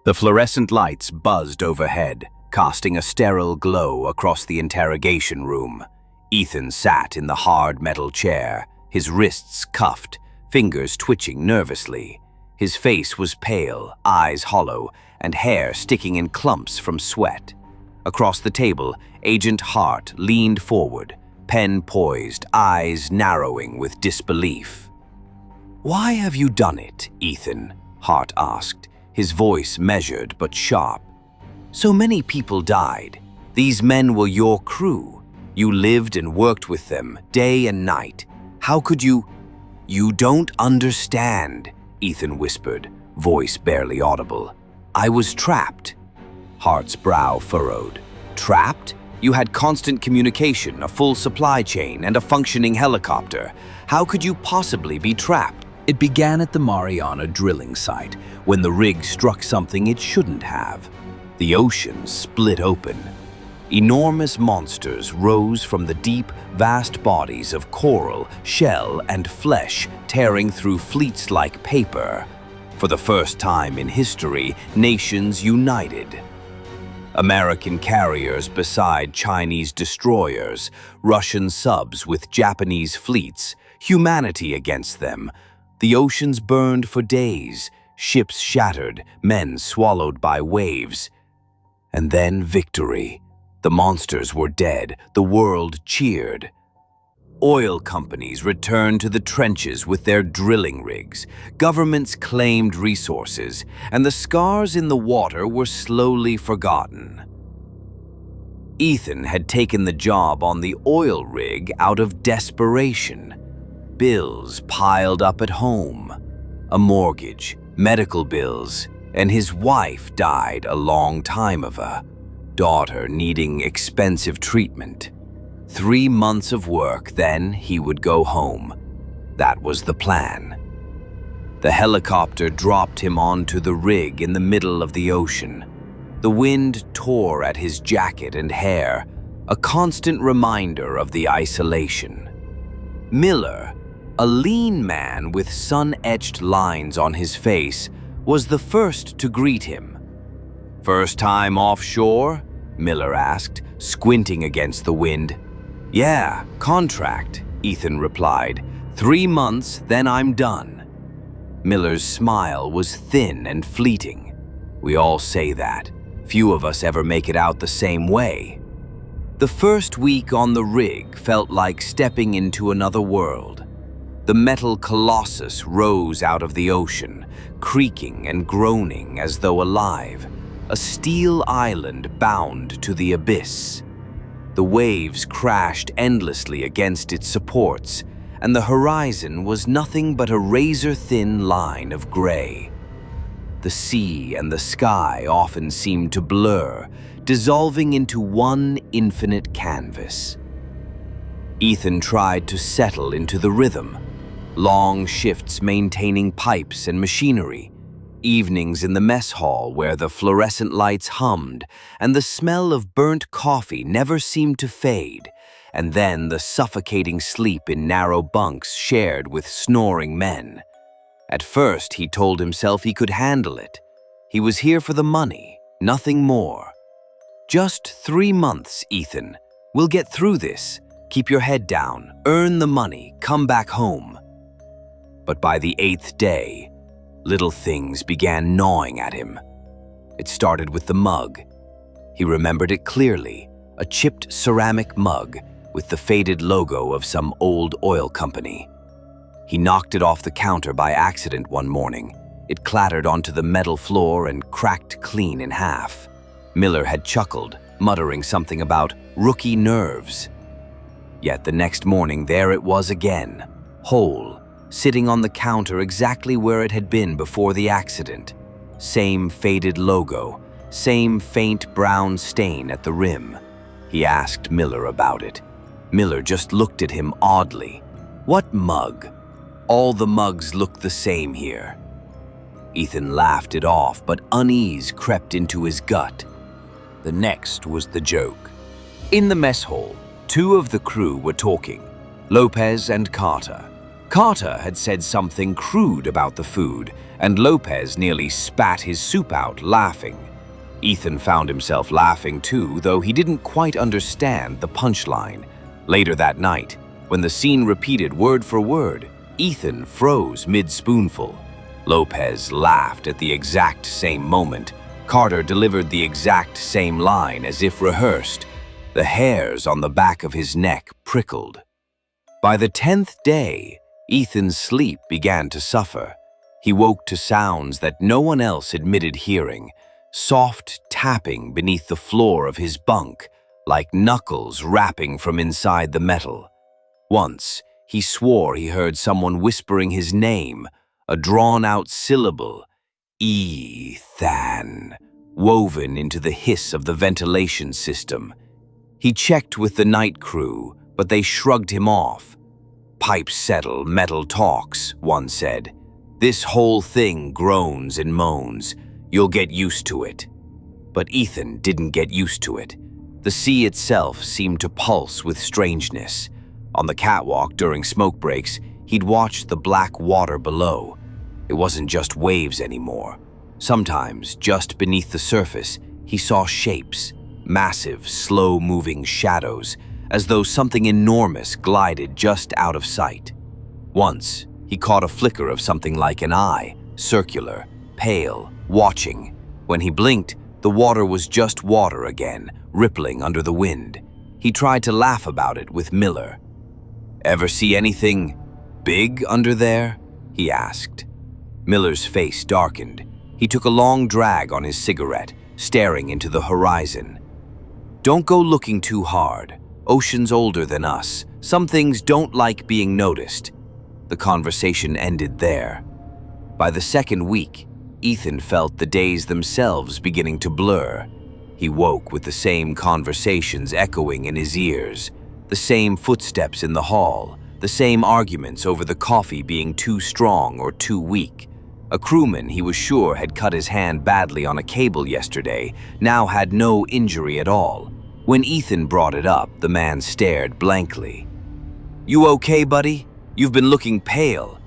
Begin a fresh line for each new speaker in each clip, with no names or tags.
The fluorescent lights buzzed overhead, casting a sterile glow across the interrogation room. Ethan sat in the hard metal chair, his wrists cuffed, fingers twitching nervously. His face was pale, eyes hollow, and hair sticking in clumps from sweat. Across the table, Agent Hart leaned forward, pen poised, eyes narrowing with disbelief. "Why have you done it, Ethan?" Hart asked, his voice measured but sharp. "So many people died. These men were your crew. You lived and worked with them day and night. How could you—" "You don't understand," Ethan whispered, voice barely audible. "I was trapped." Hart's brow furrowed. "Trapped? You had constant communication, a full supply chain, and a functioning helicopter. How could you possibly be trapped?" It began at the Mariana drilling site, when the rig struck something it shouldn't have. The ocean split open. Enormous monsters rose from the deep, vast bodies of coral, shell, and flesh, tearing through fleets like paper. For the first time in history, nations united. American carriers beside Chinese destroyers, Russian subs with Japanese fleets, humanity against them. The oceans burned for days, ships shattered, men swallowed by waves. And then victory. The monsters were dead, the world cheered. Oil companies returned to the trenches with their drilling rigs, governments claimed resources, and the scars in the water were slowly forgotten. Ethan had taken the job on the oil rig out of desperation. Bills piled up at home, a mortgage, medical bills, and his wife died a long time ago, daughter needing expensive treatment. 3 months of work, then he would go home. That was the plan. The helicopter dropped him onto the rig in the middle of the ocean. The wind tore at his jacket and hair, a constant reminder of the isolation. Miller, a lean man with sun-etched lines on his face, was the first to greet him. "First time offshore?" Miller asked, squinting against the wind. "Yeah, contract," Ethan replied. 3 months, then I'm done." Miller's smile was thin and fleeting. We all say that. Few of us ever make it out the same way. The first week on the rig felt like stepping into another world. The metal colossus rose out of the ocean, creaking and groaning as though alive, a steel island bound to the abyss. The waves crashed endlessly against its supports, and the horizon was nothing but a razor-thin line of gray. The sea and the sky often seemed to blur, dissolving into one infinite canvas. Ethan tried to settle into the rhythm, long shifts maintaining pipes and machinery, evenings in the mess hall where the fluorescent lights hummed and the smell of burnt coffee never seemed to fade, and then the suffocating sleep in narrow bunks shared with snoring men. At first, he told himself he could handle it. He was here for the money, nothing more. "Just 3 months, Ethan. We'll get through this. Keep your head down, earn the money, come back home." But by the 8th day, little things began gnawing at him. It started with the mug. He remembered it clearly, a chipped ceramic mug with the faded logo of some old oil company. He knocked it off the counter by accident one morning. It clattered onto the metal floor and cracked clean in half. Miller had chuckled, muttering something about rookie nerves. Yet the next morning there it was again, whole, sitting on the counter exactly where it had been before the accident. Same faded logo, same faint brown stain at the rim. He asked Miller about it. Miller just looked at him oddly. "What mug? All the mugs look the same here." Ethan laughed it off, but unease crept into his gut. The next was the joke. In the mess hall, 2 of the crew were talking, Lopez and Carter. Carter had said something crude about the food, and Lopez nearly spat his soup out, laughing. Ethan found himself laughing too, though he didn't quite understand the punchline. Later that night, when the scene repeated word for word, Ethan froze mid-spoonful. Lopez laughed at the exact same moment. Carter delivered the exact same line as if rehearsed. The hairs on the back of his neck prickled. By the 10th day, Ethan's sleep began to suffer. He woke to sounds that no one else admitted hearing, soft tapping beneath the floor of his bunk, like knuckles rapping from inside the metal. Once, he swore he heard someone whispering his name, a drawn-out syllable, Ethan, woven into the hiss of the ventilation system. He checked with the night crew, but they shrugged him off. "Pipes settle, metal talks," one said. "This whole thing groans and moans. You'll get used to it." But Ethan didn't get used to it. The sea itself seemed to pulse with strangeness. On the catwalk during smoke breaks, he'd watched the black water below. It wasn't just waves anymore. Sometimes, just beneath the surface, he saw shapes, massive, slow-moving shadows, as though something enormous glided just out of sight. Once, he caught a flicker of something like an eye, circular, pale, watching. When he blinked, the water was just water again, rippling under the wind. He tried to laugh about it with Miller. "Ever see anything big under there?" he asked. Miller's face darkened. He took a long drag on his cigarette, staring into the horizon. "Don't go looking too hard. Ocean's older than us. Some things don't like being noticed." The conversation ended there. By the second week, Ethan felt the days themselves beginning to blur. He woke with the same conversations echoing in his ears, the same footsteps in the hall, the same arguments over the coffee being too strong or too weak. A crewman he was sure had cut his hand badly on a cable yesterday now had no injury at all. When Ethan brought it up, the man stared blankly. "You okay, buddy? You've been looking pale."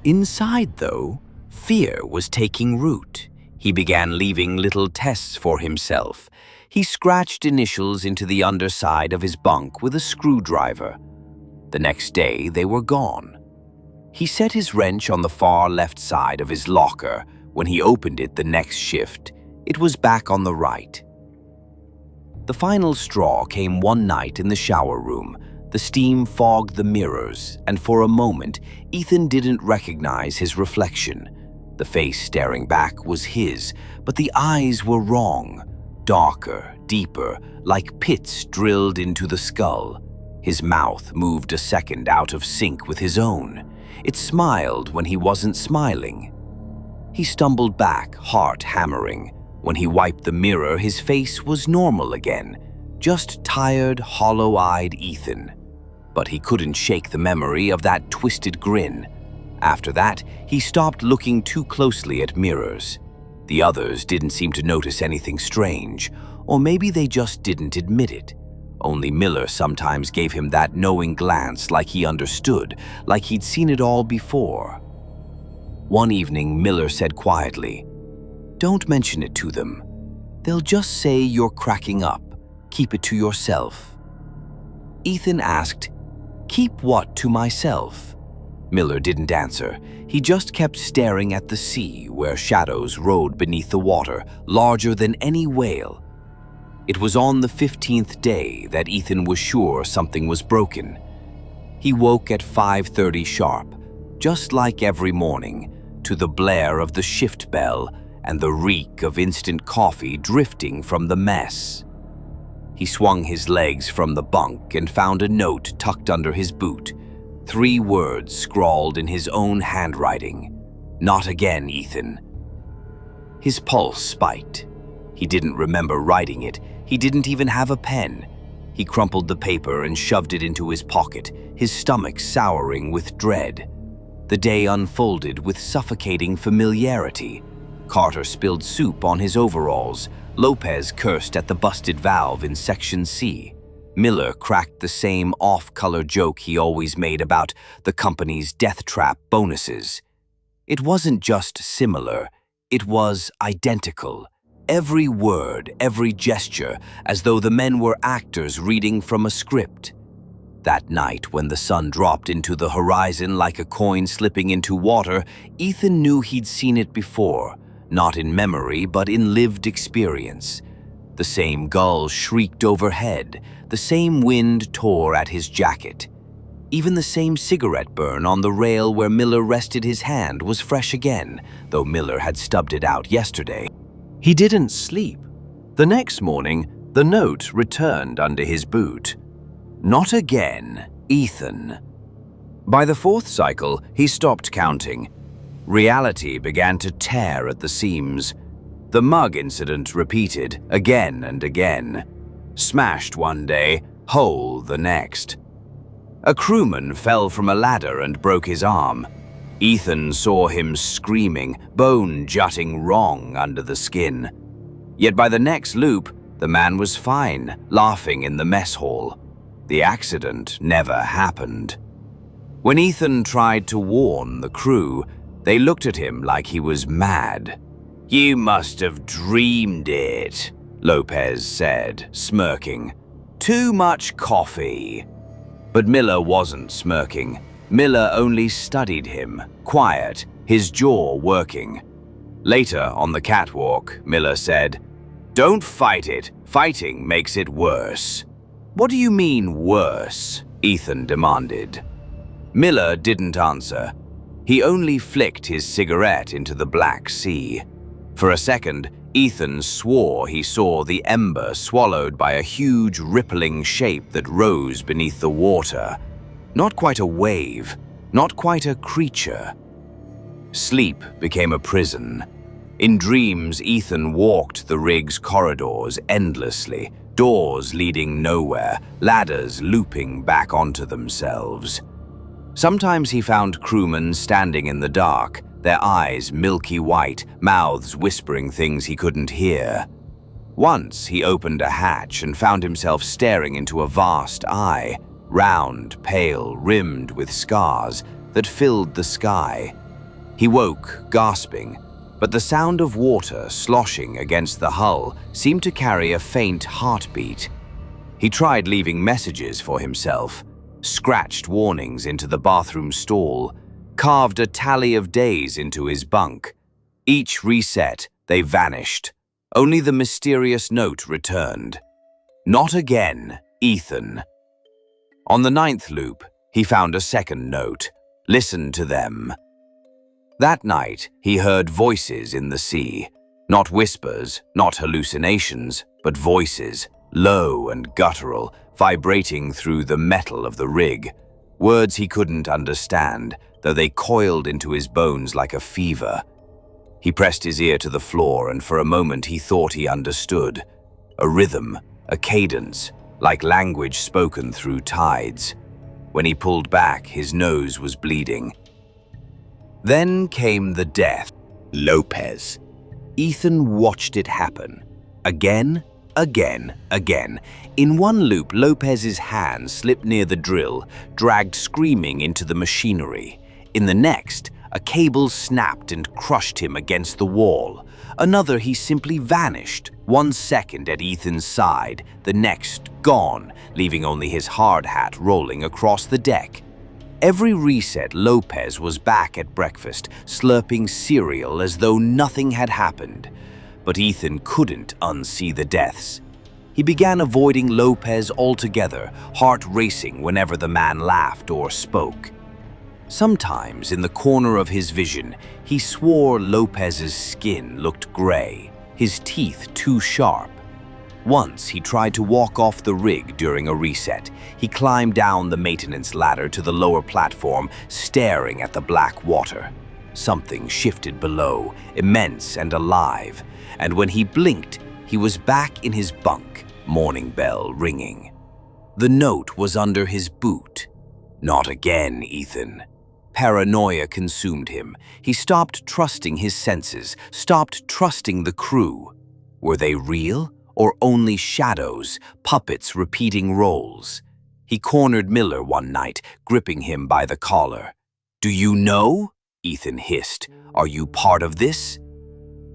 Inside, though, fear was taking root. He began leaving little tests for himself. He scratched initials into the underside of his bunk with a screwdriver. The next day, they were gone. He set his wrench on the far left side of his locker. When he opened it the next shift, it was back on the right. The final straw came one night in the shower room. The steam fogged the mirrors, and for a moment, Ethan didn't recognize his reflection. The face staring back was his, but the eyes were wrong. Darker, deeper, like pits drilled into the skull. His mouth moved a second out of sync with his own. It smiled when he wasn't smiling. He stumbled back, heart hammering. When he wiped the mirror, his face was normal again, just tired, hollow-eyed Ethan. But he couldn't shake the memory of that twisted grin. After that, he stopped looking too closely at mirrors. The others didn't seem to notice anything strange, or maybe they just didn't admit it. Only Miller sometimes gave him that knowing glance like he understood, like he'd seen it all before. One evening, Miller said quietly, "Don't mention it to them. They'll just say you're cracking up. Keep it to yourself." Ethan asked, "Keep what to myself?" Miller didn't answer. He just kept staring at the sea where shadows rode beneath the water, larger than any whale. It was on the 15th day that Ethan was sure something was broken. He woke at 5:30 sharp, just like every morning, to the blare of the shift bell and the reek of instant coffee drifting from the mess. He swung his legs from the bunk and found a note tucked under his boot. 3 words scrawled in his own handwriting. "Not again, Ethan." His pulse spiked. He didn't remember writing it. He didn't even have a pen. He crumpled the paper and shoved it into his pocket, his stomach souring with dread. The day unfolded with suffocating familiarity. Carter spilled soup on his overalls. Lopez cursed at the busted valve in Section C. Miller cracked the same off-color joke he always made about the company's death trap bonuses. It wasn't just similar, it was identical. Every word, every gesture, as though the men were actors reading from a script. That night, when the sun dropped into the horizon like a coin slipping into water, Ethan knew he'd seen it before, not in memory, but in lived experience. The same gull shrieked overhead, the same wind tore at his jacket. Even the same cigarette burn on the rail where Miller rested his hand was fresh again, though Miller had stubbed it out yesterday. He didn't sleep. The next morning, the note returned under his boot. Not again, Ethan. By the fourth cycle, he stopped counting. Reality began to tear at the seams. The mug incident repeated again and again. Smashed one day, whole the next. A crewman fell from a ladder and broke his arm. Ethan saw him screaming, bone jutting wrong under the skin. Yet by the next loop, the man was fine, laughing in the mess hall. The accident never happened. When Ethan tried to warn the crew, they looked at him like he was mad. "You must have dreamed it," Lopez said, smirking. "Too much coffee." But Miller wasn't smirking. Miller only studied him, quiet, his jaw working. Later, on the catwalk, Miller said, "Don't fight it. Fighting makes it worse." "What do you mean, worse?" Ethan demanded. Miller didn't answer. He only flicked his cigarette into the Black Sea. For a second, Ethan swore he saw the ember swallowed by a huge rippling shape that rose beneath the water. Not quite a wave, not quite a creature. Sleep became a prison. In dreams, Ethan walked the rig's corridors endlessly, doors leading nowhere, ladders looping back onto themselves. Sometimes he found crewmen standing in the dark, their eyes milky white, mouths whispering things he couldn't hear. Once he opened a hatch and found himself staring into a vast eye, round, pale, rimmed with scars that filled the sky. He woke, gasping, but the sound of water sloshing against the hull seemed to carry a faint heartbeat. He tried leaving messages for himself, scratched warnings into the bathroom stall, carved a tally of days into his bunk. Each reset, they vanished. Only the mysterious note returned. "Not again, Ethan." On the 9th loop, he found a second note. "Listen to them." That night, he heard voices in the sea. Not whispers, not hallucinations, but voices, low and guttural, vibrating through the metal of the rig. Words he couldn't understand, though they coiled into his bones like a fever. He pressed his ear to the floor, and for a moment he thought he understood. A rhythm, a cadence, like language spoken through tides. When he pulled back, his nose was bleeding. Then came the death. Lopez. Ethan watched it happen. Again, again, again. In one loop, Lopez's hand slipped near the drill, dragged screaming into the machinery. In the next, a cable snapped and crushed him against the wall. Another, he simply vanished. 1 second at Ethan's side, the next gone, leaving only his hard hat rolling across the deck. Every reset, Lopez was back at breakfast, slurping cereal as though nothing had happened. But Ethan couldn't unsee the deaths. He began avoiding Lopez altogether, heart racing whenever the man laughed or spoke. Sometimes, in the corner of his vision, he swore Lopez's skin looked gray, his teeth too sharp. Once, he tried to walk off the rig during a reset. He climbed down the maintenance ladder to the lower platform, staring at the black water. Something shifted below, immense and alive, and when he blinked, he was back in his bunk, morning bell ringing. The note was under his boot. Not again, Ethan. Paranoia consumed him. He stopped trusting his senses, stopped trusting the crew. Were they real? or only shadows, puppets repeating roles? He cornered Miller one night, gripping him by the collar. "Do you know?" Ethan hissed. "Are you part of this?"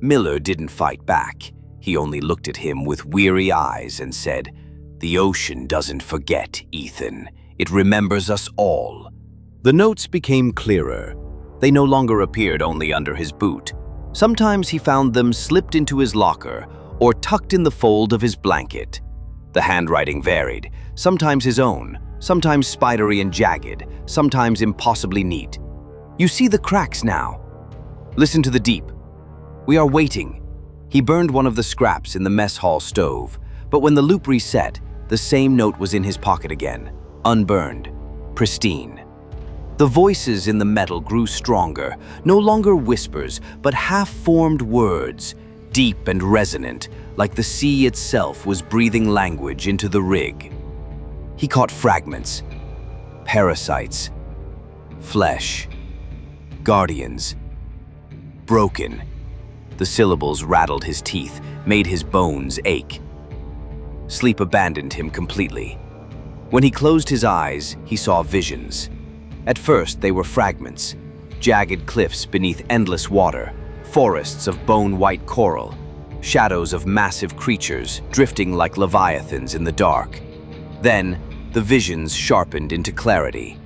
Miller didn't fight back. He only looked at him with weary eyes and said, "The ocean doesn't forget, Ethan. It remembers us all." The notes became clearer. They no longer appeared only under his boot. Sometimes he found them slipped into his locker or tucked in the fold of his blanket. The handwriting varied, sometimes his own, sometimes spidery and jagged, sometimes impossibly neat. "You see the cracks now. Listen to the deep. We are waiting." He burned one of the scraps in the mess hall stove, but when the loop reset, the same note was in his pocket again, unburned, pristine. The voices in the metal grew stronger, no longer whispers, but half-formed words, deep and resonant, like the sea itself was breathing language into the rig. He caught fragments. Parasites. Flesh. Guardians. Broken. The syllables rattled his teeth, made his bones ache. Sleep abandoned him completely. When he closed his eyes, he saw visions. At first, they were fragments, jagged cliffs beneath endless water, forests of bone-white coral, shadows of massive creatures drifting like leviathans in the dark. Then, the visions sharpened into clarity.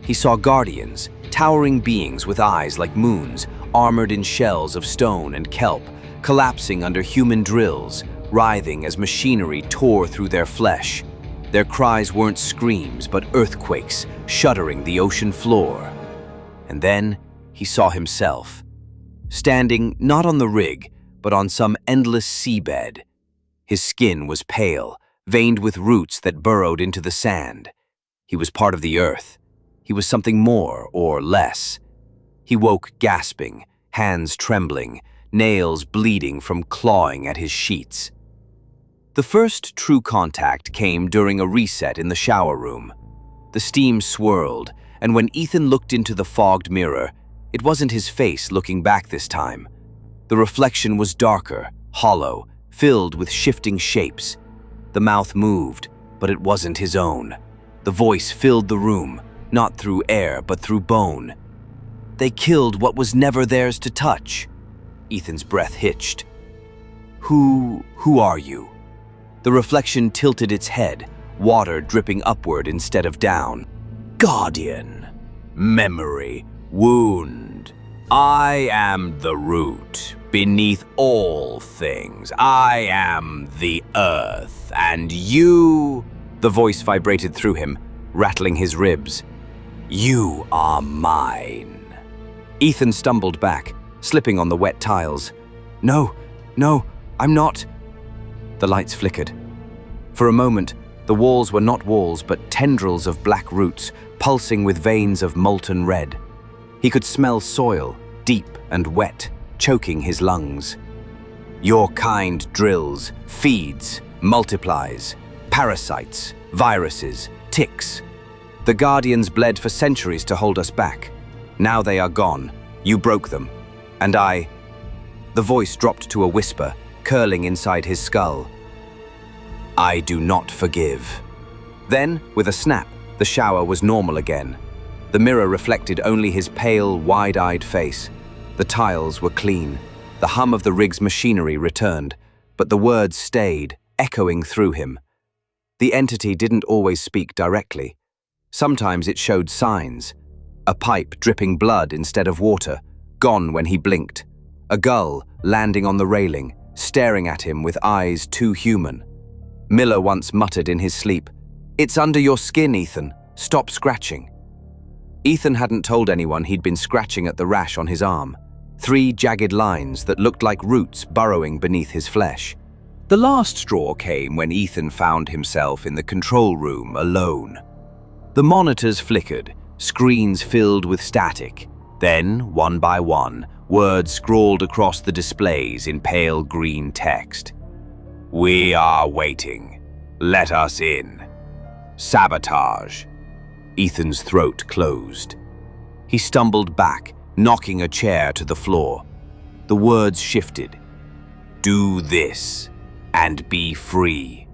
He saw guardians, towering beings with eyes like moons, armored in shells of stone and kelp, collapsing under human drills, writhing as machinery tore through their flesh. Their cries weren't screams, but earthquakes, shuddering the ocean floor. And then he saw himself, standing not on the rig, but on some endless seabed. His skin was pale, veined with roots that burrowed into the sand. He was part of the earth. He was something more or less. He woke gasping, hands trembling, nails bleeding from clawing at his sheets. The first true contact came during a reset in the shower room. The steam swirled, and when Ethan looked into the fogged mirror, it wasn't his face looking back this time. The reflection was darker, hollow, filled with shifting shapes. The mouth moved, but it wasn't his own. The voice filled the room, not through air, but through bone. "They killed what was never theirs to touch." Ethan's breath hitched. Who are you?" The reflection tilted its head, water dripping upward instead of down. "Guardian. Memory. Wound. I am the root, beneath all things. I am the earth, and you..." The voice vibrated through him, rattling his ribs. "You are mine." Ethan stumbled back, slipping on the wet tiles. No, I'm not." The lights flickered. For a moment, the walls were not walls but tendrils of black roots, pulsing with veins of molten red. He could smell soil, deep and wet, choking his lungs. "Your kind drills, feeds, multiplies, parasites, viruses, ticks. The Guardians bled for centuries to hold us back. Now they are gone. You broke them. And I..." The voice dropped to a whisper, curling inside his skull. "I do not forgive." Then, with a snap, the shower was normal again. The mirror reflected only his pale, wide-eyed face. The tiles were clean. The hum of the rig's machinery returned, but the words stayed, echoing through him. The entity didn't always speak directly. Sometimes it showed signs. A pipe dripping blood instead of water, gone when he blinked. A gull landing on the railing, staring at him with eyes too human. Miller once muttered in his sleep, "It's under your skin, Ethan. Stop scratching." Ethan hadn't told anyone he'd been scratching at the rash on his arm. 3 jagged lines that looked like roots burrowing beneath his flesh. The last straw came when Ethan found himself in the control room alone. The monitors flickered, screens filled with static. Then, one by one, words scrawled across the displays in pale green text. "We are waiting. Let us in. Sabotage." Ethan's throat closed. He stumbled back, knocking a chair to the floor. The words shifted. "Do this. and be free.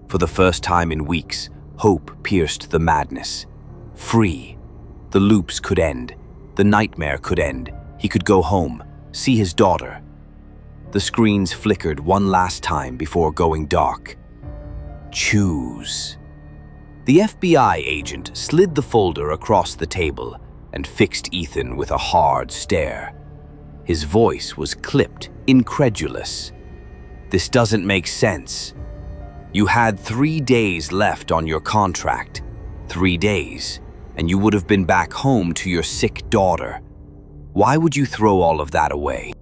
For the first time in weeks, hope pierced the madness. Free. The loops could end. The nightmare could end. He could go home, see his daughter. The screens flickered one last time before going dark. Choose. The FBI agent slid the folder across the table and fixed Ethan with a hard stare. His voice was clipped, incredulous. This doesn't make sense. You had 3 days left on your contract. 3 days, and you would have been back home to your sick daughter. Why would you throw all of that away?